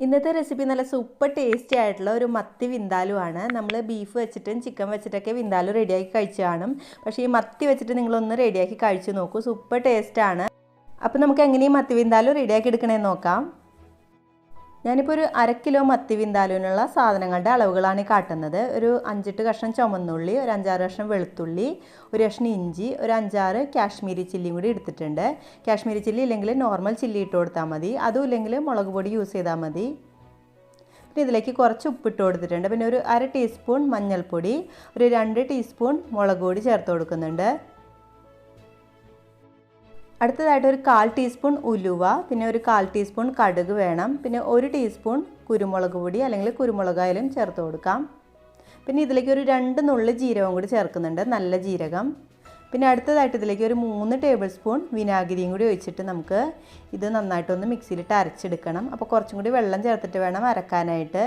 ഇന്നത്തെ റെസിപ്പി നല്ല super tasty ആയിട്ടുള്ള ഒരു മത്തി വിന്താലു ആണ്. നമ്മൾ ബീഫ് വെച്ചിട്ടും ചിക്കൻ വെച്ചിട്ടൊക്കെ വിന്താലു റെഡിയാക്കി കഴിച്ചു കാണും. പക്ഷേ ഈ മത്തി വെച്ചിട്ട് നിങ്ങളൊന്ന് റെഡിയാക്കി കഴിച്ചു നോക്കൂ, സൂപ്പർ ടേസ്റ്റാണ്. അപ്പോൾ നമുക്ക് എങ്ങനെയും മത്തി വിന്താലു റെഡിയാക്കി എടുക്കണമെന്ന് നോക്കാം. ഞാനിപ്പോൾ ഒരു 1/2 കിലോ മത്തി വിന്താലുവിനുള്ള സാധനങ്ങളുടെ അളവുകളാണ് കാട്ടുന്നത്. ഒരു 5-8 കഷ്ണം ചുമന്നുള്ളി, ഒരു 5-6 കഷ്ണം വെളുത്തുള്ളി, ഒരു കഷ്ണം ഇഞ്ചി, ഒരു 5-6 കാശ്മീരി ചില്ലിയും കൂടി എടുത്തിട്ടുണ്ട്. കാശ്മീരി ചില്ലി ഇല്ലെങ്കിൽ നോർമൽ ചില്ലി ഇട്ട് കൊടുത്താൽ മതി, അതും ഇല്ലെങ്കിൽ മുളക് പൊടി യൂസ് ചെയ്താൽ മതി. പിന്നെ ഇതിലേക്ക് കുറച്ച് ഉപ്പിട്ട് കൊടുത്തിട്ടുണ്ട്. പിന്നെ ഒരു 1/2 ടീസ്പൂൺ മഞ്ഞൾപ്പൊടി, ഒരു 2 ടീസ്പൂൺ മുളക് പൊടി ചേർത്ത് കൊടുക്കുന്നുണ്ട്. അടുത്തതായിട്ട് ഒരു 1/4 ടീസ്പൂൺ ഉലുവ, പിന്നെ ഒരു 1/4 ടീസ്പൂൺ കടുക് വേണം. പിന്നെ 1 ടീസ്പൂൺ കുരുമുളക് പൊടി അല്ലെങ്കിൽ കുരുമുളകായാലും ചേർത്ത് കൊടുക്കാം. പിന്നെ ഇതിലേക്ക് ഒരു 2 നുള്ളി ജീരകം കൂടി ചേർക്കുന്നുണ്ട്, നല്ല ജീരകം. പിന്നെ അടുത്തതായിട്ട് ഇതിലേക്ക് ഒരു 3 ടേബിൾ സ്പൂൺ വിനാഗിരിയും കൂടി ഒഴിച്ചിട്ട് നമുക്ക് ഇത് നന്നായിട്ടൊന്ന് മിക്സിയിലിട്ട് അരച്ചെടുക്കണം. അപ്പോൾ കുറച്ചും കൂടി വെള്ളം ചേർത്തിട്ട് വേണം അരക്കാനായിട്ട്.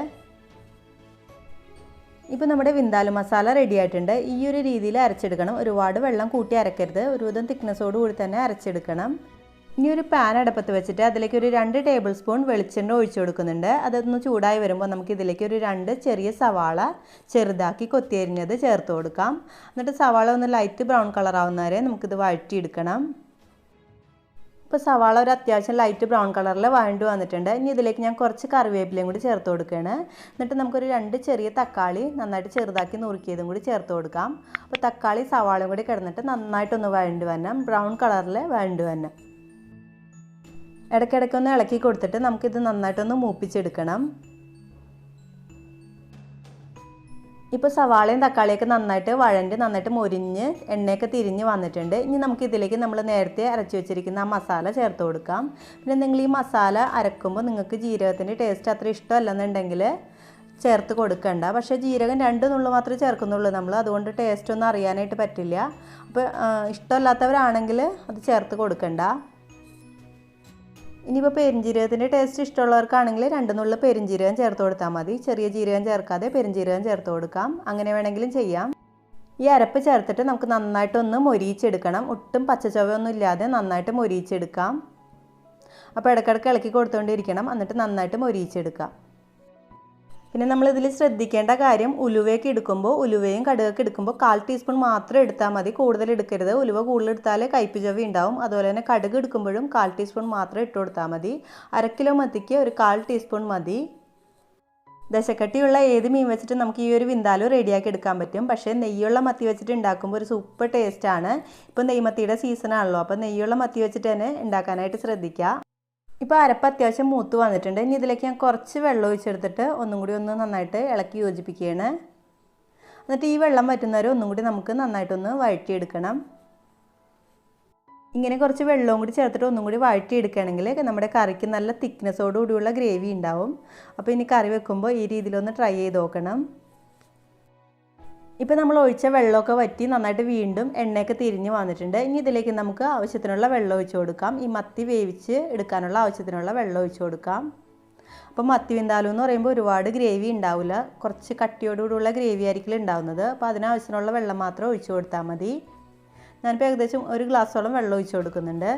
ഇപ്പോൾ നമ്മുടെ വിന്താലു മസാല റെഡി ആയിട്ടുണ്ട്. ഈ ഒരു രീതിയിൽ അരച്ചെടുക്കണം, ഒരുപാട് വെള്ളം കൂട്ടി അരക്കരുത്, ഒരുവിധം തിക്നെസ്സോട് കൂടി തന്നെ അരച്ചെടുക്കണം. ഇനി ഒരു പാൻ അടുപ്പത്ത് വെച്ചിട്ട് അതിലേക്ക് ഒരു 2 ടേബിൾ സ്പൂൺ വെളിച്ചെണ്ണ ഒഴിച്ചു കൊടുക്കുന്നുണ്ട്. അതൊന്ന് ചൂടായി വരുമ്പോൾ നമുക്ക് ഇതിലേക്ക് ഒരു 2 ചെറിയ സവാള ചെറുതാക്കി കൊത്തിയരിഞ്ഞത് ചേർത്ത് കൊടുക്കാം. എന്നിട്ട് സവാള ഒന്ന് ലൈറ്റ് ബ്രൗൺ കളർ ആവുന്നവരെ നമുക്കിത് വഴറ്റിയെടുക്കണം. ഇപ്പോൾ സവാള ഒരു അത്യാവശ്യം ലൈറ്റ് ബ്രൗൺ കളറിൽ വഴണ്ട് വന്നിട്ടുണ്ട്. ഇനി ഇതിലേക്ക് ഞാൻ കുറച്ച് കറിവേപ്പിലയും കൂടി ചേർത്ത് കൊടുക്കുകയാണ്. എന്നിട്ട് നമുക്കൊരു 2 ചെറിയ തക്കാളി നന്നായിട്ട് ചെറുതാക്കി നുറുക്കിയതും കൂടി ചേർത്ത് കൊടുക്കാം. അപ്പോൾ തക്കാളി സവാളയും കൂടി കിടന്നിട്ട് നന്നായിട്ടൊന്ന് വഴണ്ട് വരണം, ബ്രൗൺ കളറിൽ വഴണ്ട് വരണം. ഇടയ്ക്കിടയ്ക്കൊന്ന് ഇളക്കി കൊടുത്തിട്ട് നമുക്കിത് നന്നായിട്ടൊന്ന് മൂപ്പിച്ചെടുക്കണം. ഇപ്പോൾ സവാളയും തക്കാളിയൊക്കെ നന്നായിട്ട് വഴണ്ട് നന്നായിട്ട് മൊരിഞ്ഞ് എണ്ണയൊക്കെ തിരിഞ്ഞ് വന്നിട്ടുണ്ട്. ഇനി നമുക്ക് ഇതിലേക്ക് നമ്മൾ നേരത്തെ അരച്ച് വെച്ചിരിക്കുന്ന ആ മസാല ചേർത്ത് കൊടുക്കാം. പിന്നെ നിങ്ങൾ ഈ മസാല അരക്കുമ്പോൾ നിങ്ങൾക്ക് ജീരകത്തിൻ്റെ ടേസ്റ്റ് അത്ര ഇഷ്ടമല്ലെന്നുണ്ടെങ്കിൽ ചേർത്ത് കൊടുക്കണ്ട. പക്ഷേ ജീരകം 2 നുള്ളു മാത്രമേ ചേർക്കുന്നുള്ളൂ നമ്മൾ, അതുകൊണ്ട് ടേസ്റ്റ് ഒന്നും അറിയാനായിട്ട് പറ്റില്ല. അപ്പോൾ ഇഷ്ടമല്ലാത്തവരാണെങ്കിൽ അത് ചേർത്ത് കൊടുക്കണ്ട. ഇനിയിപ്പോൾ പെരുംജീരകത്തിൻ്റെ ടേസ്റ്റ് ഇഷ്ടമുള്ളവർക്കാണെങ്കിൽ 2 നുള്ളു പെരുംജീരകം ചേർത്ത് കൊടുത്താൽ മതി. ചെറിയ ജീരകം ചേർക്കാതെ പെരുംജീരകം ചേർത്ത് കൊടുക്കാം, അങ്ങനെ വേണമെങ്കിലും ചെയ്യാം. ഈ അരപ്പ് ചേർത്തിട്ട് നമുക്ക് നന്നായിട്ടൊന്ന് മൊരിയിച്ചെടുക്കണം, ഒട്ടും പച്ചച്ചവയൊന്നും ഇല്ലാതെ നന്നായിട്ട് മൊരിയിച്ചെടുക്കാം. അപ്പോൾ ഇടയ്ക്കിടയ്ക്ക് ഇളക്കി കൊടുത്തുകൊണ്ടിരിക്കണം, എന്നിട്ട് നന്നായിട്ട് മൊരിയിച്ചെടുക്കാം. പിന്നെ നമ്മളിതിൽ ശ്രദ്ധിക്കേണ്ട കാര്യം, ഉലുവയൊക്കെ എടുക്കുമ്പോൾ ഉലുവയും കടുകൊക്കെ എടുക്കുമ്പോൾ 1/4 ടീസ്പൂൺ മാത്രം എടുത്താൽ മതി, കൂടുതൽ എടുക്കരുത്. ഉലുവ കൂടുതൽ എടുത്താൽ കയ്പ്പ് ചവി ഉണ്ടാവും. അതുപോലെ തന്നെ കടുക് എടുക്കുമ്പോഴും 1/4 ടീസ്പൂൺ മാത്രം ഇട്ട് കൊടുത്താൽ മതി. 1/2 കിലോ മത്തിക്ക് ഒരു 1/4 ടീസ്പൂൺ മതി. ദശക്കട്ടിയുള്ള ഏത് മീൻ വെച്ചിട്ട് നമുക്ക് ഈ ഒരു വിന്താലു റെഡിയാക്കി എടുക്കാൻ പറ്റും. പക്ഷേ നെയ്യുള്ള മത്തി വെച്ചിട്ട് ഉണ്ടാക്കുമ്പോൾ ഒരു സൂപ്പർ ടേസ്റ്റാണ്. ഇപ്പോൾ നെയ്മത്തിയുടെ സീസണാണല്ലോ, അപ്പോൾ നെയ്യുള്ള മത്തി വെച്ചിട്ട് തന്നെ ഉണ്ടാക്കാനായിട്ട് ശ്രദ്ധിക്കുക. ഇപ്പോൾ അരപ്പ് അത്യാവശ്യം മൂത്ത് വന്നിട്ടുണ്ട്. ഇനി ഇതിലേക്ക് ഞാൻ കുറച്ച് വെള്ളം ഒഴിച്ചെടുത്തിട്ട് ഒന്നും കൂടി ഒന്ന് നന്നായിട്ട് ഇളക്കി യോജിപ്പിക്കുകയാണ്. എന്നിട്ട് ഈ വെള്ളം വറ്റുന്നവരെ ഒന്നും കൂടി നമുക്ക് നന്നായിട്ടൊന്ന് വഴറ്റിയെടുക്കണം. ഇങ്ങനെ കുറച്ച് വെള്ളവും കൂടി ചേർത്തിട്ട് ഒന്നും കൂടി വഴറ്റിയെടുക്കുകയാണെങ്കിൽ നമ്മുടെ കറിക്ക് നല്ല തിക്നെസ്സോടുകൂടിയുള്ള ഗ്രേവി ഉണ്ടാവും. അപ്പോൾ ഇനി കറി വെക്കുമ്പോൾ ഈ രീതിയിലൊന്ന് ട്രൈ ചെയ്ത് നോക്കണം. ഇപ്പോൾ നമ്മൾ ഒഴിച്ച വെള്ളമൊക്കെ വറ്റി നന്നായിട്ട് വീണ്ടും എണ്ണയൊക്കെ തിരിഞ്ഞ് വന്നിട്ടുണ്ട്. ഇനി ഇതിലേക്ക് നമുക്ക് ആവശ്യത്തിനുള്ള വെള്ളം ഒഴിച്ച് കൊടുക്കാം. ഈ മത്തി വേവിച്ച് എടുക്കാനുള്ള ആവശ്യത്തിനുള്ള വെള്ളം ഒഴിച്ച് കൊടുക്കാം. അപ്പോൾ മത്തി വിന്താലു എന്ന് പറയുമ്പോൾ ഒരുപാട് ഗ്രേവി ഉണ്ടാവില്ല, കുറച്ച് കട്ടിയോടുകൂടിയുള്ള ഗ്രേവി ആയിരിക്കും ഉണ്ടാവുന്നത്. അപ്പോൾ അതിനാവശ്യത്തിനുള്ള വെള്ളം മാത്രം ഒഴിച്ച് കൊടുത്താൽ മതി. ഞാനിപ്പോൾ ഏകദേശം 1 ഗ്ലാസ്സോളം വെള്ളം ഒഴിച്ച് കൊടുക്കുന്നുണ്ട്.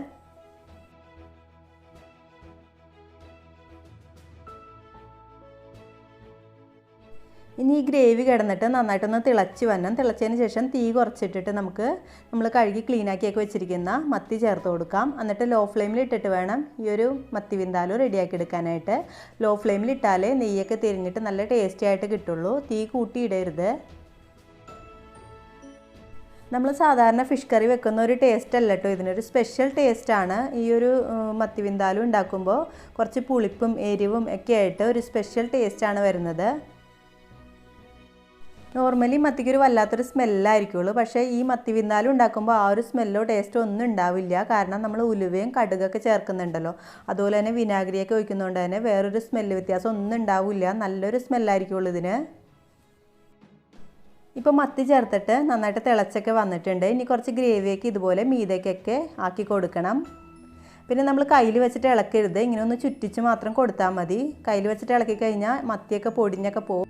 ഇനി ഈ ഗ്രേവി കിടന്നിട്ട് നന്നായിട്ടൊന്ന് തിളച്ച് വരണം. തിളച്ചതിന് ശേഷം തീ കുറച്ചിട്ടിട്ട് നമ്മൾ കഴുകി ക്ലീനാക്കിയൊക്കെ വെച്ചിരിക്കുന്ന മത്തി ചേർത്ത് കൊടുക്കാം. എന്നിട്ട് ലോ ഫ്ലെയിമിൽ ഇട്ടിട്ട് വേണം ഈ ഒരു മത്തി വിന്താലു റെഡിയാക്കി എടുക്കാനായിട്ട്. ലോ ഫ്ലെയിമിൽ ഇട്ടാലേ നെയ്യൊക്കെ തിരിഞ്ഞിട്ട് നല്ല ടേസ്റ്റി ആയിട്ട് കിട്ടുള്ളൂ, തീ കൂട്ടിയിടരുത്. നമ്മൾ സാധാരണ ഫിഷ് കറി വെക്കുന്ന ഒരു ടേസ്റ്റ് അല്ല കേട്ടോ, ഇതിനൊരു സ്പെഷ്യൽ ടേസ്റ്റാണ്. ഈ ഒരു മത്തി വിന്താലു ഉണ്ടാക്കുമ്പോൾ കുറച്ച് പുളിപ്പും എരിവും ഒക്കെ ആയിട്ട് ഒരു സ്പെഷ്യൽ ടേസ്റ്റാണ് വരുന്നത്. നോർമലി മത്തിക്കൊരു വല്ലാത്തൊരു സ്മെല്ലായിരിക്കുള്ളൂ, പക്ഷേ ഈ മത്തി വിന്താലു ഉണ്ടാക്കുമ്പോൾ ആ ഒരു സ്മെല്ലോ ടേസ്റ്റോ ഒന്നും ഉണ്ടാവില്ല. കാരണം നമ്മൾ ഉലുവയും കടുകൊക്കെ ചേർക്കുന്നുണ്ടല്ലോ, അതുപോലെ തന്നെ വിനാഗിരിയൊക്കെ ഒഴിക്കുന്നതുകൊണ്ട് തന്നെ വേറൊരു സ്മെല്ല് വ്യത്യാസം ഒന്നും ഉണ്ടാവില്ല, നല്ലൊരു സ്മെല്ലായിരിക്കുള്ളൂ ഇതിന്. ഇപ്പോൾ മത്തി ചേർത്തിട്ട് നന്നായിട്ട് തിളച്ചൊക്കെ വന്നിട്ടുണ്ട്. ഇനി കുറച്ച് ഗ്രേവിയൊക്കെ ഇതുപോലെ മീതയ്ക്കൊക്കെ ആക്കി കൊടുക്കണം. പിന്നെ നമ്മൾ കയ്യിൽ വെച്ചിട്ട് ഇളക്കരുത്, ഇങ്ങനെ ഒന്ന് ചുറ്റിച്ച് മാത്രം കൊടുത്താൽ മതി. കയ്യിൽ വെച്ചിട്ട് ഇളക്കി കഴിഞ്ഞാൽ മത്തിയൊക്കെ പൊടിഞ്ഞൊക്കെ പോകും.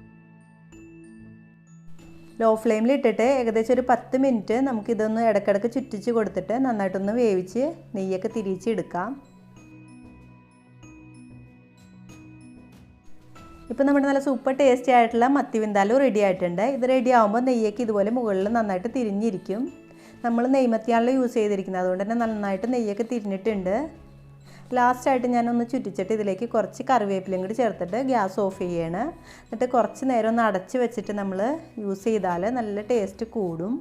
ലോ ഫ്ലെയിമിൽ ഇട്ടിട്ട് ഏകദേശം ഒരു 10 മിനിറ്റ് നമുക്കിതൊന്ന് ഇടയ്ക്കിടയ്ക്ക് ചുറ്റിച്ച് കൊടുത്തിട്ട് നന്നായിട്ടൊന്ന് വേവിച്ച് നെയ്യൊക്കെ തിരിച്ചെടുക്കാം. ഇപ്പോൾ നമ്മുടെ നല്ല സൂപ്പർ ടേസ്റ്റി ആയിട്ടുള്ള മത്തി വിന്താലു റെഡി ആയിട്ടുണ്ട്. ഇത് റെഡി ആകുമ്പോൾ നെയ്യൊക്കെ ഇതുപോലെ മുകളിൽ നന്നായിട്ട് തിരിഞ്ഞിരിക്കും. നമ്മൾ നെയ്മത്തിയാണല്ലോ യൂസ് ചെയ്തിരിക്കുന്നത്, അതുകൊണ്ട് തന്നെ നന്നായിട്ട് നെയ്യൊക്കെ തിരിഞ്ഞിട്ടുണ്ട്. ലാസ്റ്റായിട്ട് ഞാനൊന്ന് ചുറ്റിച്ചിട്ട് ഇതിലേക്ക് കുറച്ച് കറിവേപ്പിലയും കൂടി ചേർത്തിട്ട് ഗ്യാസ് ഓഫ് ചെയ്യാണ്. എന്നിട്ട് കുറച്ച് നേരം ഒന്ന് അടച്ച് വെച്ചിട്ട് നമ്മൾ യൂസ് ചെയ്താൽ നല്ല ടേസ്റ്റ് കൂടും.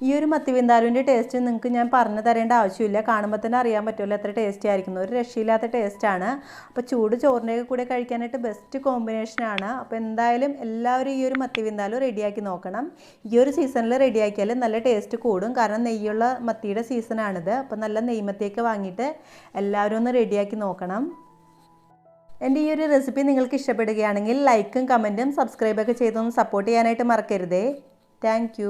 ഈ ഒരു മത്തി വിന്താലുവിൻ്റെ ടേസ്റ്റ് നിങ്ങൾക്ക് ഞാൻ പറഞ്ഞു തരേണ്ട ആവശ്യമില്ല, കാണുമ്പോൾ തന്നെ അറിയാൻ പറ്റുമല്ലോ എത്ര ടേസ്റ്റി ആയിരിക്കുന്നു. ഒരു രക്ഷയില്ലാത്ത ടേസ്റ്റാണ്. അപ്പോൾ ചൂട് ചോറിൻ്റെയൊക്കെ കൂടെ കഴിക്കാനായിട്ട് ബെസ്റ്റ് കോമ്പിനേഷനാണ്. അപ്പോൾ എന്തായാലും എല്ലാവരും ഈ ഒരു മത്തി വിന്താലു റെഡിയാക്കി നോക്കണം. ഈ ഒരു സീസണിൽ റെഡിയാക്കിയാൽ നല്ല ടേസ്റ്റ് കൂടും, കാരണം നെയ്യുള്ള മത്തിയുടെ സീസണാണിത്. അപ്പോൾ നല്ല നെയ്മത്തിയൊക്കെ വാങ്ങിയിട്ട് എല്ലാവരും ഒന്ന് റെഡിയാക്കി നോക്കണം. എൻ്റെ ഈ ഒരു റെസിപ്പി നിങ്ങൾക്ക് ഇഷ്ടപ്പെടുകയാണെങ്കിൽ ലൈക്കും കമൻറ്റും സബ്സ്ക്രൈബൊക്കെ ചെയ്തൊന്ന് സപ്പോർട്ട് ചെയ്യാനായിട്ട് മറക്കരുതേ. താങ്ക്